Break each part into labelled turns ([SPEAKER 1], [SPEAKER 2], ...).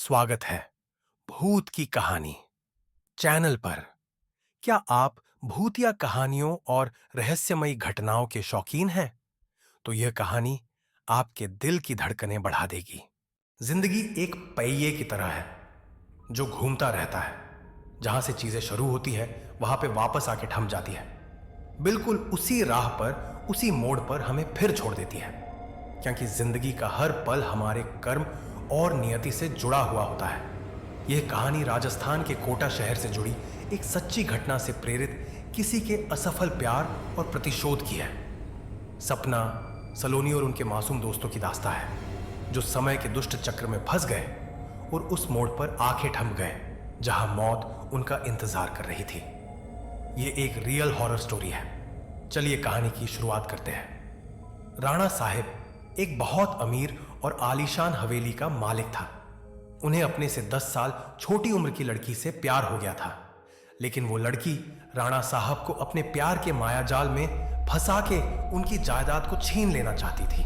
[SPEAKER 1] स्वागत है भूत की कहानी चैनल पर। क्या आप भूतिया कहानियों और रहस्यमयी घटनाओं के शौकीन हैं? तो यह कहानी आपके दिल की धड़कनें बढ़ा देगी। जिंदगी एक पहिए की तरह है जो घूमता रहता है। जहां से चीजें शुरू होती है वहां पे वापस आके थम जाती है। बिल्कुल उसी राह पर, उसी मोड़ पर हमें फिर छोड़ देती है, क्योंकि जिंदगी का हर पल हमारे कर्म और नियति से जुड़ा हुआ होता है। यह कहानी राजस्थान के कोटा शहर से जुड़ी एक सच्ची घटना से प्रेरित किसी के असफल प्यार और प्रतिशोध की है। सपना, सलोनी और उनके मासूम दोस्तों की दास्तां है जो समय के दुष्ट चक्र में फंस गए और उस मोड़ पर आंखें थम गए जहां मौत उनका इंतजार कर रही थी। यह एक रियल हॉरर स्टोरी है। चलिए कहानी की शुरुआत करते हैं। राणा साहिब एक बहुत अमीर और आलीशान हवेली का मालिक था। उन्हें अपने से 10 साल छोटी उम्र की लड़की से प्यार हो गया था, लेकिन वो लड़की राणा साहब को अपने प्यार के मायाजाल में फंसा के उनकी जायदाद को छीन लेना चाहती थी।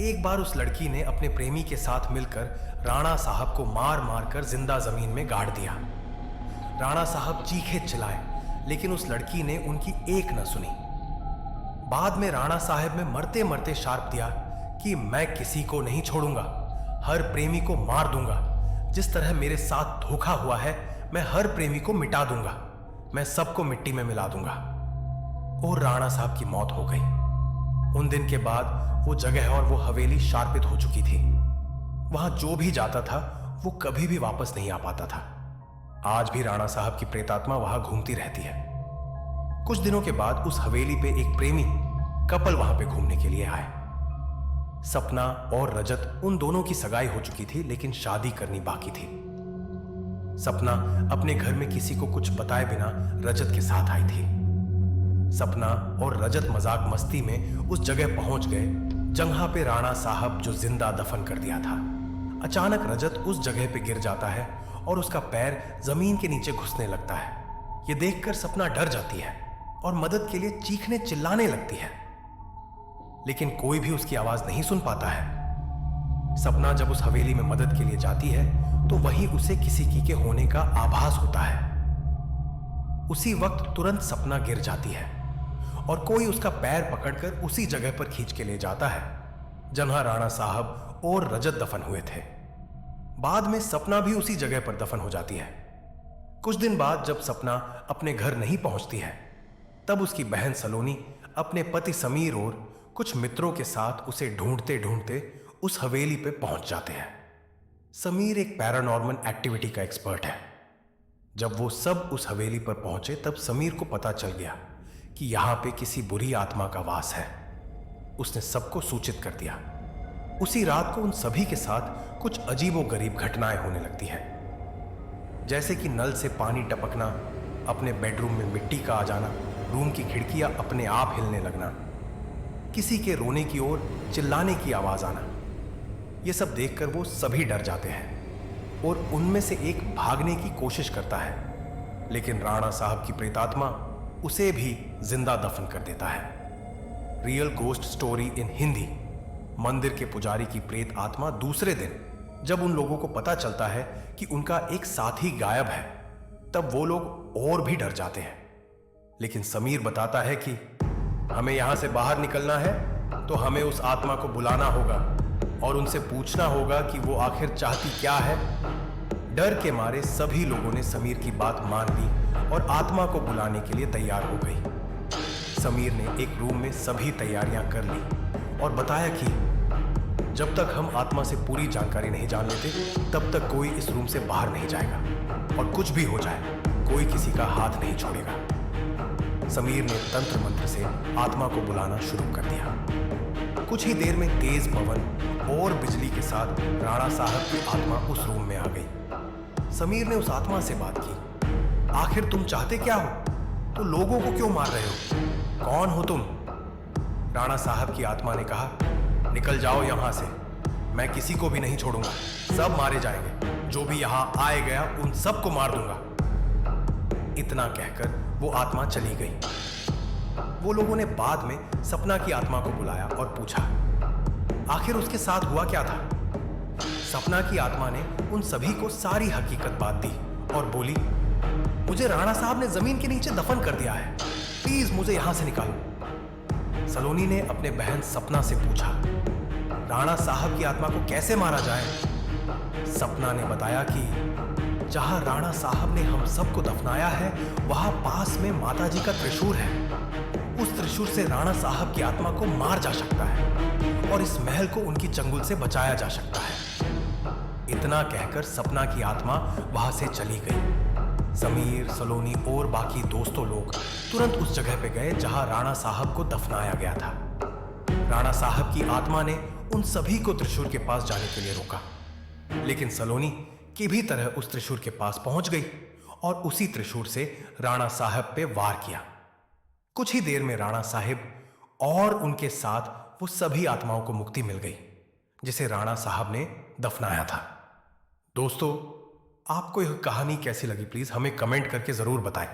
[SPEAKER 1] एक बार उस लड़की ने अपने प्रेमी के साथ मिलकर राणा साहब को मार मार कर जिंदा जमीन में गाड़ दिया। राणा साहब चीखे चिल्लाए, लेकिन उस लड़की ने उनकी एक न सुनी। बाद में राणा साहब ने मरते मरते शार्प दिया कि मैं किसी को नहीं छोड़ूंगा, हर प्रेमी को मार दूंगा। जिस तरह मेरे साथ धोखा हुआ है, मैं हर प्रेमी को मिटा दूंगा, मैं सबको मिट्टी में मिला दूंगा। और राणा साहब की मौत हो गई। उन दिन के बाद वो जगह और वो हवेली शार्पित हो चुकी थी। वहां जो भी जाता था वो कभी भी वापस नहीं आ पाता था। आज भी राणा साहब की प्रेतात्मा वहां घूमती रहती है। कुछ दिनों के बाद उस हवेली पे एक प्रेमी कपल वहां पे घूमने के लिए आए। सपना और रजत, उन दोनों की सगाई हो चुकी थी, लेकिन शादी करनी बाकी थी। सपना अपने घर में किसी को कुछ बताए बिना रजत के साथ आई थी। सपना और रजत मजाक मस्ती में उस जगह पहुंच गए जहां पे राणा साहब जो जिंदा दफन कर दिया था। अचानक रजत उस जगह पे गिर जाता है और उसका पैर जमीन के नीचे घुसने लगता है। यह देखकर सपना डर जाती है और मदद के लिए चीखने चिल्लाने लगती है, लेकिन कोई भी उसकी आवाज नहीं सुन पाता है। सपना जब उस हवेली में मदद के लिए जाती है तो वहीं उसे किसी की के होने का आभास होता है। उसी वक्त तुरंत सपना गिर जाती है और कोई उसका पैर पकड़कर उसी जगह पर खींच के ले जाता है जहां राणा साहब और रजत दफन हुए थे। बाद में सपना भी उसी जगह पर दफन हो जाती है। कुछ दिन बाद जब सपना अपने घर नहीं पहुंचती है, तब उसकी बहन सलोनी अपने पति समीर और कुछ मित्रों के साथ उसे ढूंढते ढूंढते उस हवेली पे पहुंच जाते हैं। समीर एक पैरानॉर्मल एक्टिविटी का एक्सपर्ट है। जब वो सब उस हवेली पर पहुंचे तब समीर को पता चल गया कि यहां पे किसी बुरी आत्मा का वास है। उसने सबको सूचित कर दिया। उसी रात को उन सभी के साथ कुछ अजीबोगरीब घटनाएं होने लगती है, जैसे कि नल से पानी टपकना, अपने बेडरूम में मिट्टी का आ जाना, रूम की खिड़कियां अपने आप हिलने लगना, किसी के रोने की ओर चिल्लाने की आवाज आना। यह सब देखकर वो सभी डर जाते हैं और उनमें से एक भागने की कोशिश करता है, लेकिन राणा साहब की प्रेतात्मा उसे भी जिंदा दफन कर देता है। Real ghost story in Hindi. मंदिर के पुजारी की प्रेत आत्मा दूसरे दिन जब उन लोगों को पता चलता है कि उनका एक साथी गायब है, तब वो लोग और भी डर जाते हैं। लेकिन समीर बताता है कि हमें यहां से बाहर निकलना है तो हमें उस आत्मा को बुलाना होगा और उनसे पूछना होगा कि वो आखिर चाहती क्या है। डर के मारे सभी लोगों ने समीर की बात मान ली और आत्मा को बुलाने के लिए तैयार हो गई। समीर ने एक रूम में सभी तैयारियां कर ली और बताया कि जब तक हम आत्मा से पूरी जानकारी नहीं जान लेते तब तक कोई इस रूम से बाहर नहीं जाएगा, और कुछ भी हो जाए कोई किसी का हाथ नहीं छोड़ेगा। समीर ने तंत्र मंत्र से आत्मा को बुलाना शुरू कर दिया। कुछ ही देर में तेज पवन और बिजली के साथ राणा साहब की आत्मा उस रूम में आ गई। समीर ने उस आत्मा से बात की, आखिर तुम चाहते क्या हो? तो लोगों को क्यों मार रहे हो? कौन हो तुम? राणा साहब की आत्मा ने कहा, निकल जाओ यहां से, मैं किसी को भी नहीं छोड़ूंगा, सब मारे जाएंगे, जो भी यहां आए गया उन सबको मार दूंगा। इतना कहकर वो आत्मा चली गई। वो लोगों ने बाद में सपना की आत्मा को बुलाया और पूछा, आखिर उसके साथ हुआ क्या था? सपना की आत्मा ने उन सभी को सारी हकीकत बात दी और बोली, मुझे राणा साहब ने जमीन के नीचे दफन कर दिया है, प्लीज मुझे यहां से निकालो। सलोनी ने अपने बहन सपना से पूछा, राणा साहब की आत्मा को कैसे मारा जाए? सपना ने बताया कि जहां राणा साहब ने हम सबको दफनाया है वहां पास में माताजी का त्रिशूल है। उस त्रिशूल से राणा साहब की आत्मा को मार जा सकता है और इस महल को उनकी चंगुल से बचाया जा सकता है। इतना कहकर सपना की आत्मा वहां से चली गई। समीर, सलोनी और बाकी दोस्तों लोग तुरंत उस जगह पे गए जहां राणा साहब को दफनाया गया था। राणा साहब की आत्मा ने उन सभी को त्रिशूल के पास जाने के लिए रोका, लेकिन सलोनी की भी तरह उस त्रिशूल के पास पहुंच गई और उसी त्रिशूल से राणा साहब पे वार किया। कुछ ही देर में राणा साहब और उनके साथ वो सभी आत्माओं को मुक्ति मिल गई जिसे राणा साहब ने दफनाया था। दोस्तों, आपको यह कहानी कैसी लगी प्लीज हमें कमेंट करके जरूर बताएं।